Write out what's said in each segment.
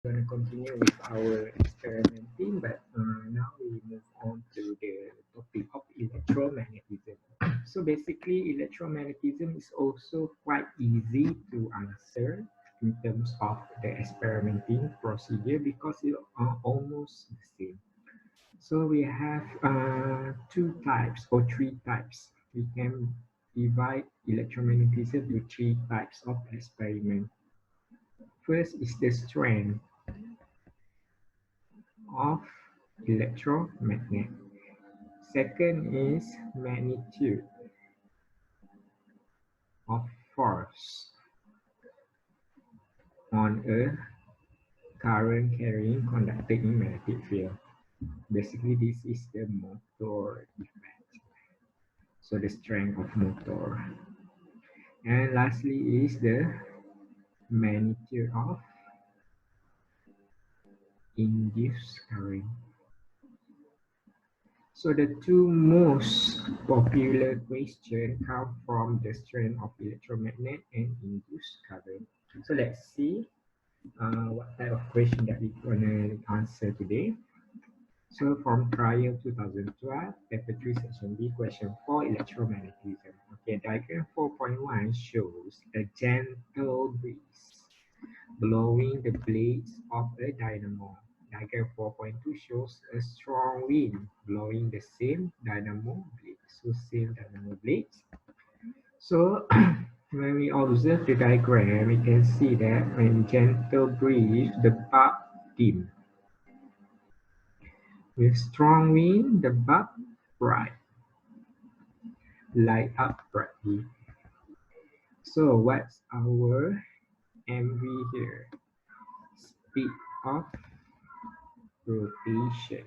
We're going to continue with our experimenting, but now we move on to the topic of electromagnetism. So basically, electromagnetism is also quite easy to answer in terms of the experimenting procedure because it are almost the same. So we have two types or three types. We can divide electromagnetism to three types of experiment. First is the strength of electromagnet. Second is magnitude of force on a current carrying conductor in magnetic field. Basically, this is the motor effect. So the strength of motor. And lastly is the magnitude of induced current. So the two most popular questions come from the strength of electromagnet and induced current. So let's see what type of question that we're gonna answer today. So from trial 2012, paper 3 section B, question 4, electromagnetism. Okay, diagram 4.1 shows a gentle breeze blowing the blades of a dynamo. Diagram 4.2 shows a strong wind blowing the same dynamo blades. So same dynamo blades. So when we observe the diagram, we can see that when gentle breeze, the bulb dim. With strong wind, the bulb bright, light up brightly. So what's our MV here? Speed of rotation.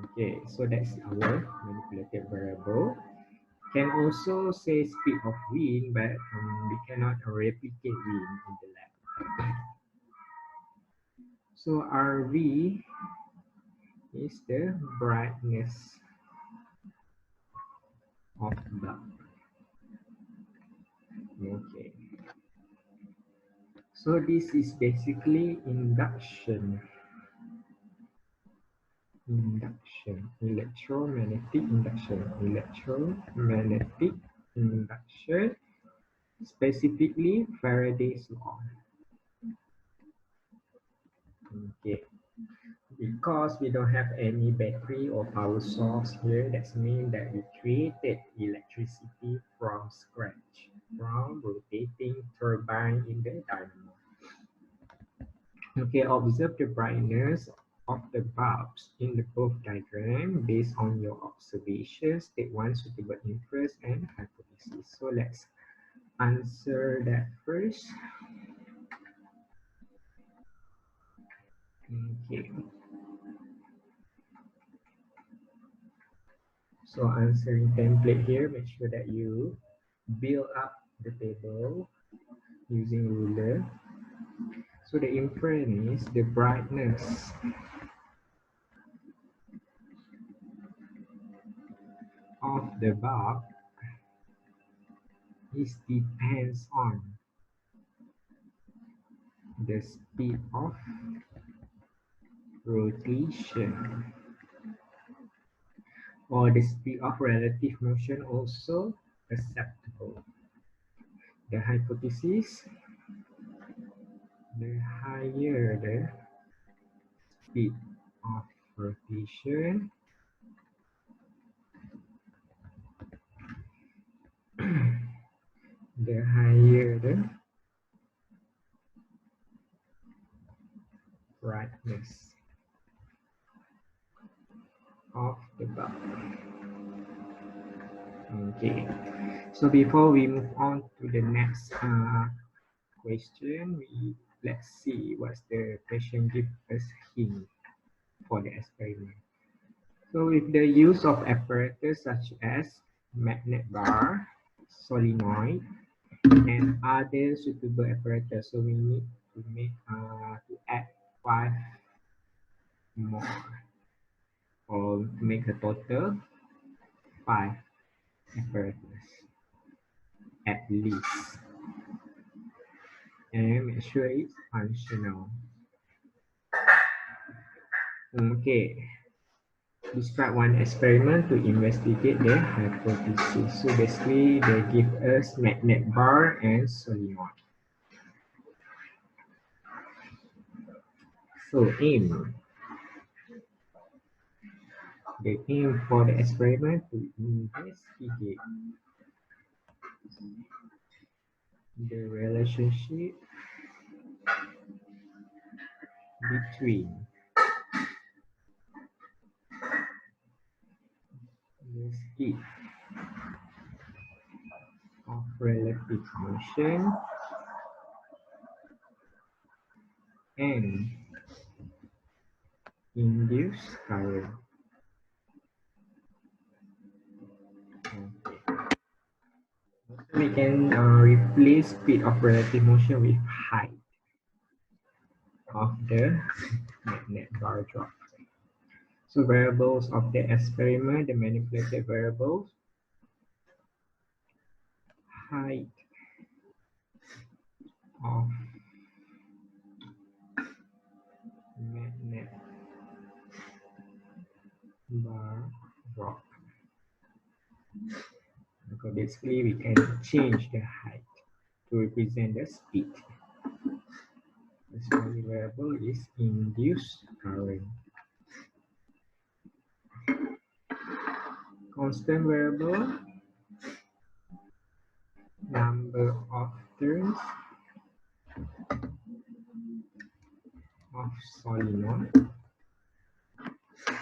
Okay, so that's our manipulated variable. Can also say speed of wind, but we cannot replicate wind in the lab. So RV is the brightness of the bulb. Okay. So this is basically induction. Electromagnetic induction, specifically Faraday's law. Okay, because we don't have any battery or power source here, that means that we created electricity from scratch, from rotating turbine in the dynamo. Okay, observe the brightness of the bulbs in the both diagram based on your observations. Take one suitable inference and hypothesis. So let's answer that first. Okay. So answering template here, make sure that you build up the table using ruler. So the inference is the brightness of the bulb depends on the speed of rotation, or the speed of relative motion also acceptable. The hypothesis, the higher the speed of rotation, the higher the brightness of the bulb. Okay, so before we move on to the next question, let's see what's the question give us hint for the experiment. So with the use of apparatus such as magnet bar, solenoid, and other suitable apparatus, so we need to make to add 5 more, or make a total 5 apparatus at least. and make sure it's functional. Okay, describe one experiment to investigate the hypothesis. So basically, they give us magnet bar and solenoid. So aim. The aim for the experiment to investigate the relationship between the speed of relative motion and induced current. Okay. Also, we can replace speed of relative motion with height of the magnet bar drop. So variables of the experiment, the manipulated variables, height of magnet bar drop. Because basically we can change the height to represent the speed. The small variable is induced current. Constant variable, number of turns of solenoid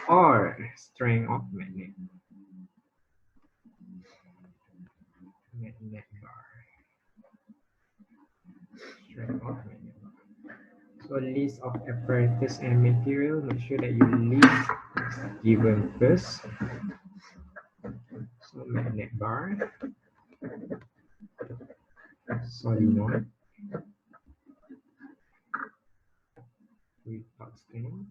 or strength of magnet bar. Strength of magnet bar. So list of apparatus and material, make sure that you list what's given first. So magnet bar, solenoid, with hot stand,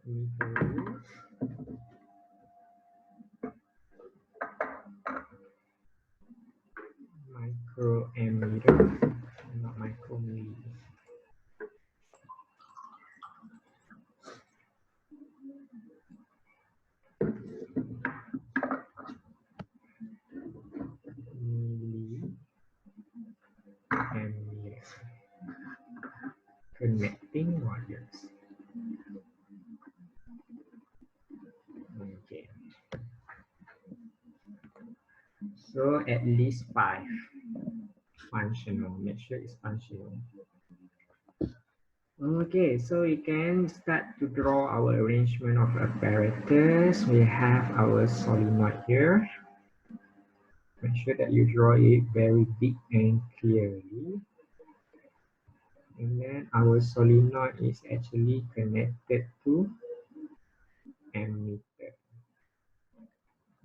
meter, microammeter, not micrometer. Milliammeter. Connecting wires. Okay. So at least 5 functional. Make sure it's functional. Okay, so we can start to draw our arrangement of apparatus. We have our solenoid here. Make sure that you draw it very big and clearly. And then our solenoid is actually connected to ammeter,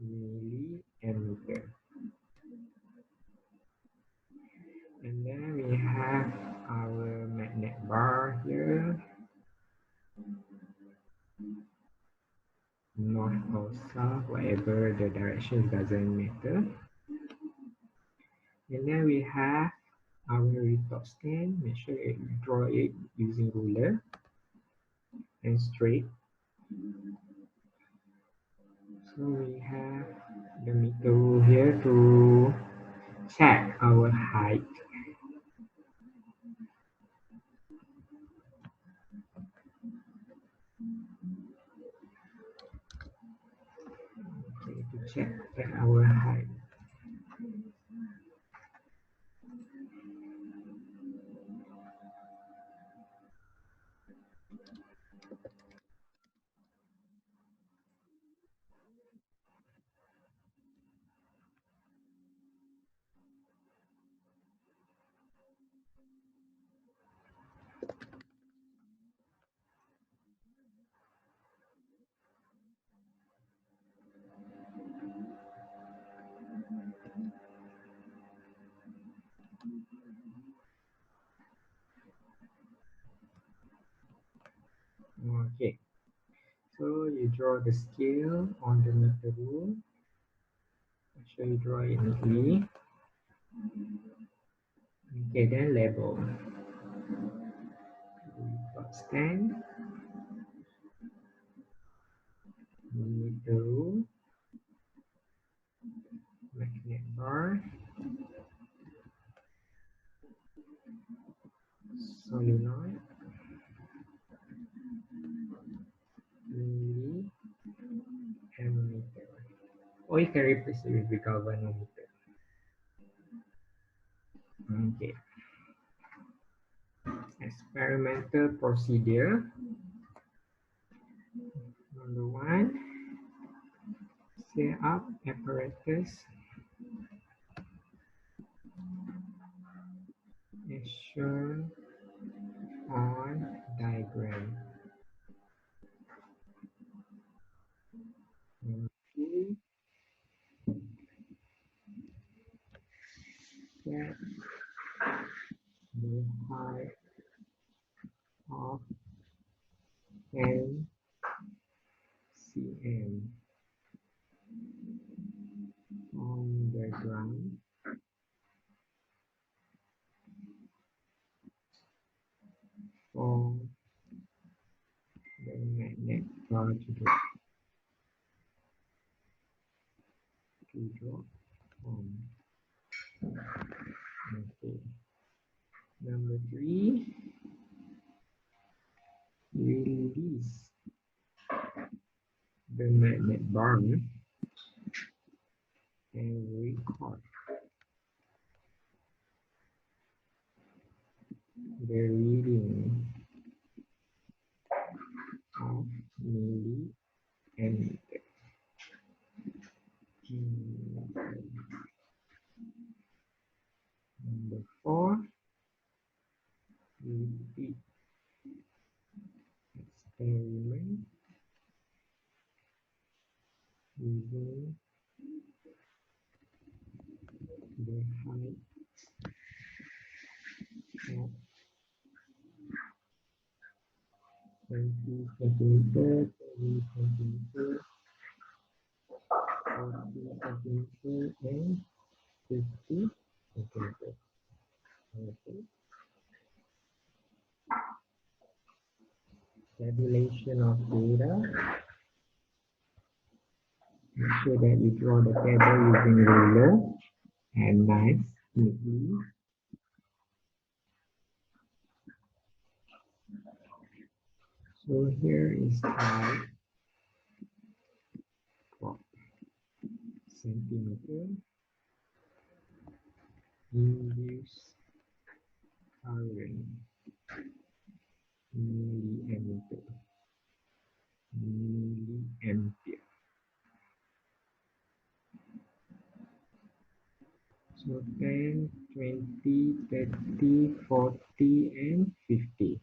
milliammeter. And then we have our magnet bar here, north or south, whatever the direction doesn't matter. And then we have our retort stand. Make sure you draw it using ruler and straight. So we have the meter rule here to check our height. Okay, to check our height. Okay, so you draw the scale on the meter rule. Make sure you draw it neatly. Okay, then label. We got stand, meter rule, magnet bar, solenoid, milli, ammeter. Or you can replace it with the galvanometer. Okay. Experimental procedure. Number one, set up apparatus as shown on diagram. Number two, set the height of 10 cm on the ground for the magnet bar to drop on. Okay. Number three, release the magnet bar and record the reading of milliammeter. Number four, repeat experiment using the height of 20 centimeter, 30 centimeter, 40 centimeter, and 50 centimeter. Okay. Tabulation of data. Make sure that you draw the table using ruler and knife neatly. So here is height for centimeter, induced current milliampere, milliampere. So 10, 20, 30, 40, and 50.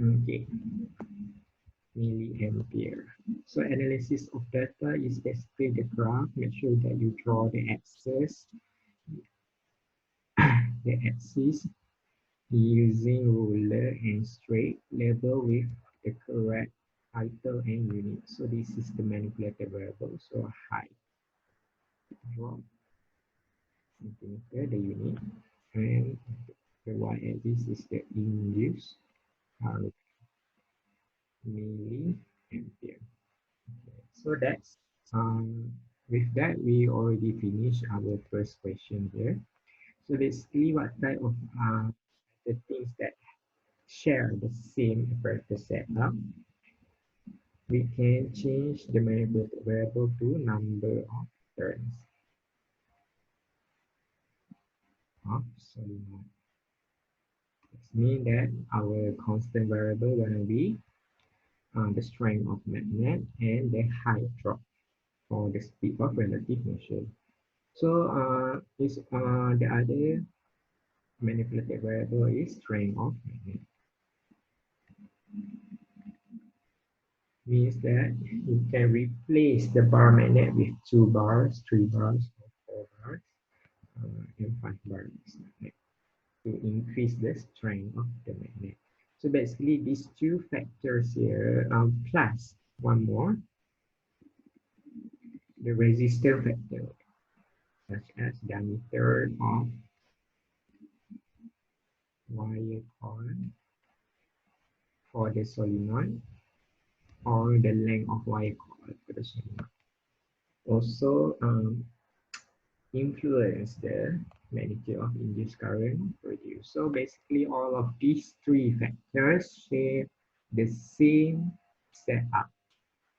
Okay, milliampere. So analysis of data is basically the graph. Make sure that you draw the axis, using ruler and straight label with the correct title and unit. So this is the manipulated variable. So height, drop, centimeter, the unit, and the y-axis is the induced current, milliampere. Okay. So that's with that we already finished our first question here. So basically, what type of the things that share the same apparatus setup, we can change the manipulated variable to number of turns of solenoid. This means that our constant variable gonna be the strength of magnet and the height drop for the speed of relative motion. So the other manipulated variable is strength of magnet. Means that you can replace the bar magnet with 2 bars, 3 bars, or 4 bars, and 5 bars to increase the strength of the magnet. So basically, these two factors here, plus one more, the resistance factor. such as diameter of wire coil for the solenoid or the length of wire coil for the solenoid. Also influence the magnitude of induced current produced. So basically all of these three factors share the same setup.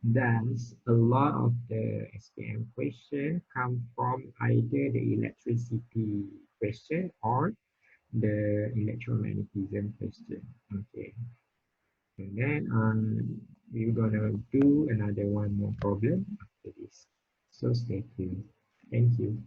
Thus, a lot of the SPM question come from either the electricity question or the electromagnetism question. Okay, and then we're gonna do another one more problem after this. So stay tuned. Thank you.